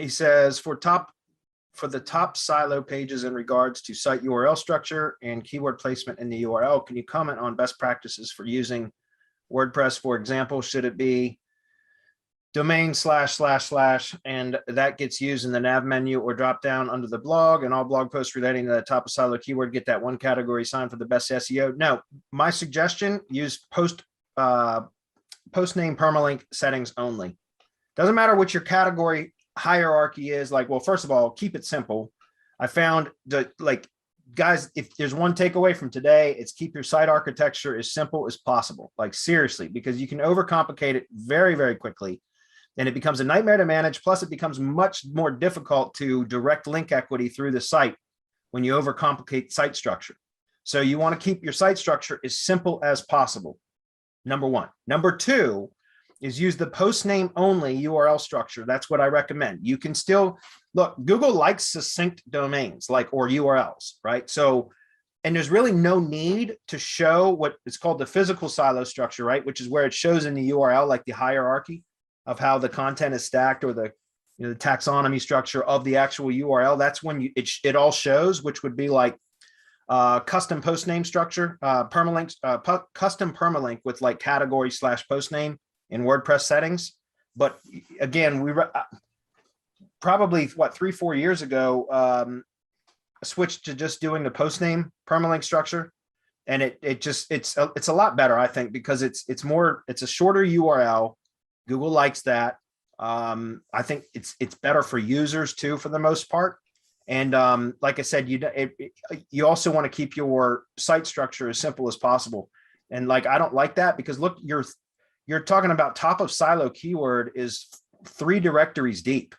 he says for the top silo pages in regards to site URL structure and keyword placement in the URL, can you comment on best practices for using WordPress? For example, should it be domain / / and that gets used in the nav menu or drop down under the blog, and all blog posts relating to the top of silo keyword get that one category assigned for the best SEO? No, my suggestion, use post name permalink settings only. Doesn't matter what your category hierarchy is. Like, well, first of all, keep it simple. I found that, like, guys, if there's one takeaway from today, it's keep your site architecture as simple as possible. Like, seriously, because you can overcomplicate it very, very quickly. And it becomes a nightmare to manage. Plus, it becomes much more difficult to direct link equity through the site when you overcomplicate site structure. So you want to keep your site structure as simple as possible. Number one. Number two is use the post name only URL structure. That's what I recommend. You can still look, Google likes succinct domains, like, or URLs, right? So, and there's really no need to show what is called the physical silo structure, right? Which is where it shows in the URL, like the hierarchy of how the content is stacked, or the, you know, the taxonomy structure of the actual URL. That's when it all shows, which would be like custom post name structure, permalinks, custom permalink with like category / post name in WordPress settings. But again, we probably 3-4 years ago switched to just doing the post name permalink structure, and it's a lot better, I think, because it's a shorter URL. Google likes that. I think it's better for users too, for the most part. And like I said, you also want to keep your site structure as simple as possible. And like, I don't like that, because look, you're talking about top of silo keyword is 3 directories deep.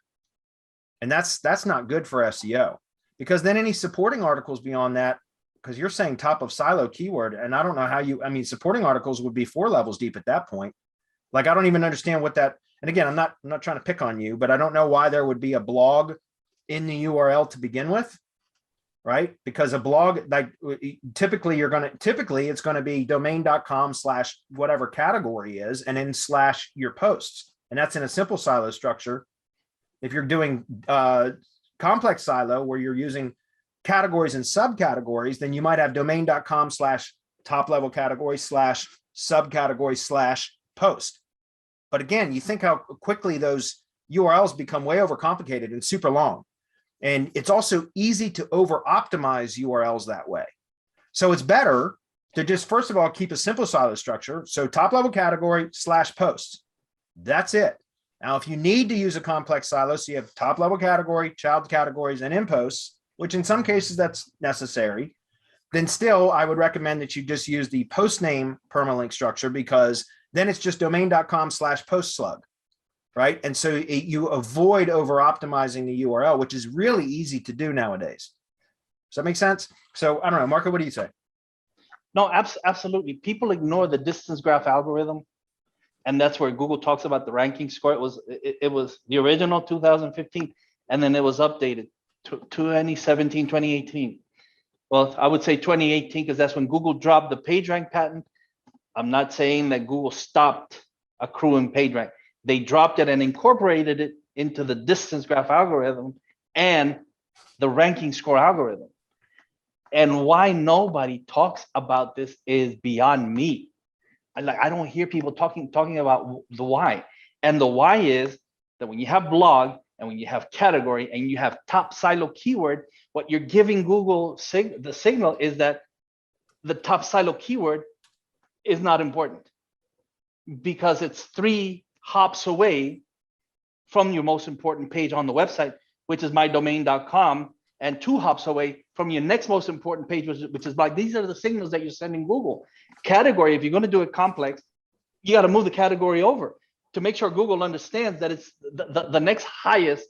And that's not good for SEO, because then any supporting articles beyond that, because you're saying top of silo keyword, and I don't know how supporting articles would be 4 levels deep at that point. Like, I don't even understand what that, and again, I'm not trying to pick on you, but I don't know why there would be a blog in the URL to begin with, right? Because a blog, like, typically it's going to be domain.com / whatever category is, and then / your posts. And that's in a simple silo structure. If you're doing complex silo, where you're using categories and subcategories, then you might have domain.com / top level category / subcategory / post. But again, you think how quickly those URLs become way overcomplicated and super long. And it's also easy to over optimize URLs that way. So it's better to just, first of all, keep a simple silo structure. So top level category / posts. That's it. Now, if you need to use a complex silo, so you have top level category, child categories, and in posts, which in some cases that's necessary, then still I would recommend that you just use the post name permalink structure, because then it's just domain.com / post slug, right? And so you avoid over optimizing the URL, which is really easy to do nowadays. Does that make sense? So I don't know, Marco, what do you say? No, absolutely. People ignore the distance graph algorithm, and that's where Google talks about the ranking score. It was the original 2015, and then it was updated to 2017, 2018. Well, I would say 2018, because that's when Google dropped the PageRank patent. I'm not saying that Google stopped accruing PageRank. They dropped it and incorporated it into the distance graph algorithm and the ranking score algorithm. And why nobody talks about this is beyond me. I don't hear people talking about the why. And the why is that when you have blog and when you have category and you have top silo keyword, what you're giving Google the signal is that the top silo keyword is not important, because it's 3 hops away from your most important page on the website, which is mydomain.com, and 2 hops away from your next most important page, which is like, these are the signals that you're sending Google. Category, if you're going to do it complex, you got to move the category over to make sure Google understands that it's the next highest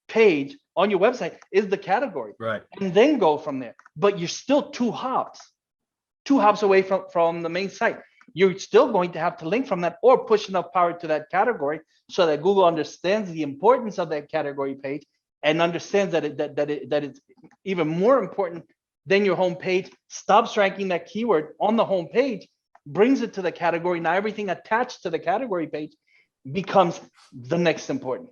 page on your website is the category, right? And then go from there. But you're still 2 hops away from the main site. You're still going to have to link from that, or push enough power to that category so that Google understands the importance of that category page and understands that it's even more important than your home page, stops ranking that keyword on the home page, brings it to the category. Now everything attached to the category page becomes the next important.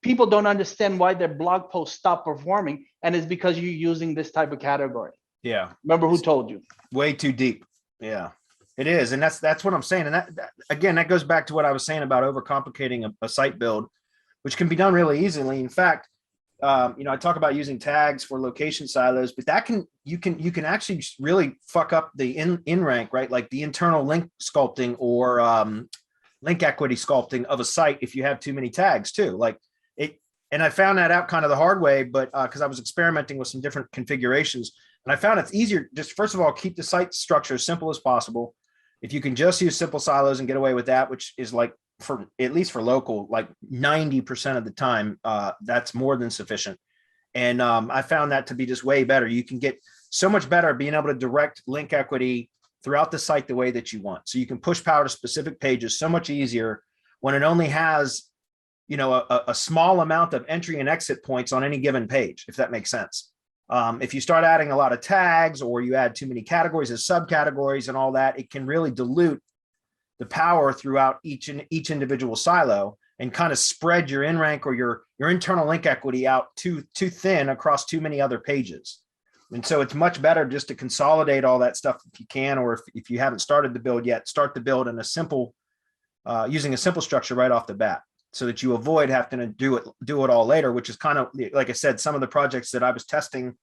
people don't understand why their blog posts stop performing, and it's because you're using this type of category. Yeah. Remember who told you? Way too deep. Yeah, it is. And that's what I'm saying. And that again, that goes back to what I was saying about overcomplicating a site build, which can be done really easily. In fact, I talk about using tags for location silos, but you can actually really fuck up the in rank, right? Like the internal link sculpting or link equity sculpting of a site if you have too many tags too. Like it, and I found that out kind of the hard way, but because I was experimenting with some different configurations, and I found it's easier. Just first of all, keep the site structure as simple as possible. If you can just use simple silos and get away with that, which is like, for at least for local, like 90% of the time, that's more than sufficient. And I found that to be just way better. You can get so much better at being able to direct link equity throughout the site the way that you want. So you can push power to specific pages so much easier when it only has, a small amount of entry and exit points on any given page, if that makes sense. If you start adding a lot of tags or you add too many categories as subcategories and all that, it can really dilute the power throughout each individual silo and kind of spread your in rank or your internal link equity out too thin across too many other pages. And so it's much better just to consolidate all that stuff if you can, or if you haven't started the build yet, start the build in a simple, using a simple structure right off the bat, so that you avoid having to do it all later, which is kind of, like I said, some of the projects that I was testing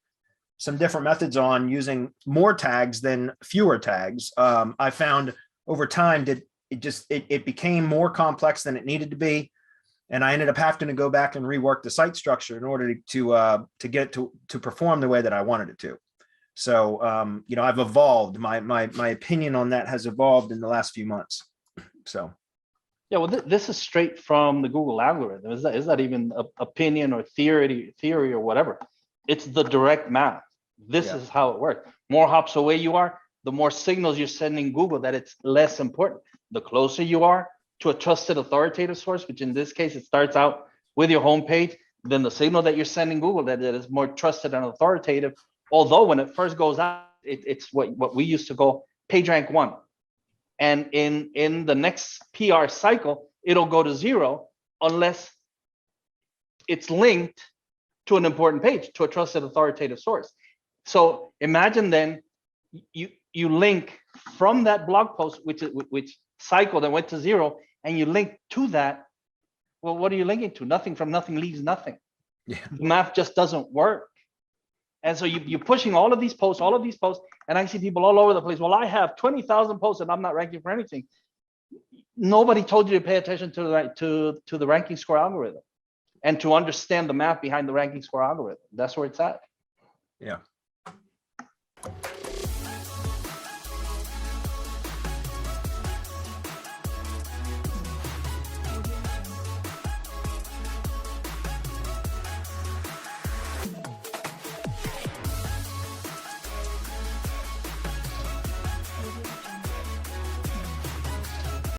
some different methods on using more tags than fewer tags. I found over time that it became more complex than it needed to be. And I ended up having to go back and rework the site structure in order to get it to perform the way that I wanted it to. So, I've evolved. My opinion on that has evolved in the last few months. So. Yeah, well, this is straight from the Google algorithm. Is that even opinion or theory or whatever? It's the direct math. This is how it works. More hops away you are, the more signals you're sending Google that it's less important. The closer you are to a trusted authoritative source, which in this case, it starts out with your homepage, then the signal that you're sending Google that it is more trusted and authoritative. Although when it first goes out, it's what we used to call PageRank 1. And in the next PR cycle, it'll go to 0 unless it's linked to an important page, to a trusted authoritative source. So imagine then you link from that blog post, which cycled and went to 0, and you link to that. Well, what are you linking to? Nothing from nothing leaves nothing. Yeah. The math just doesn't work. And so you're pushing all of these posts, and I see people all over the place. Well, I have 20,000 posts and I'm not ranking for anything. Nobody told you to pay attention to the ranking score algorithm and to understand the math behind the ranking score algorithm. That's where it's at. Yeah.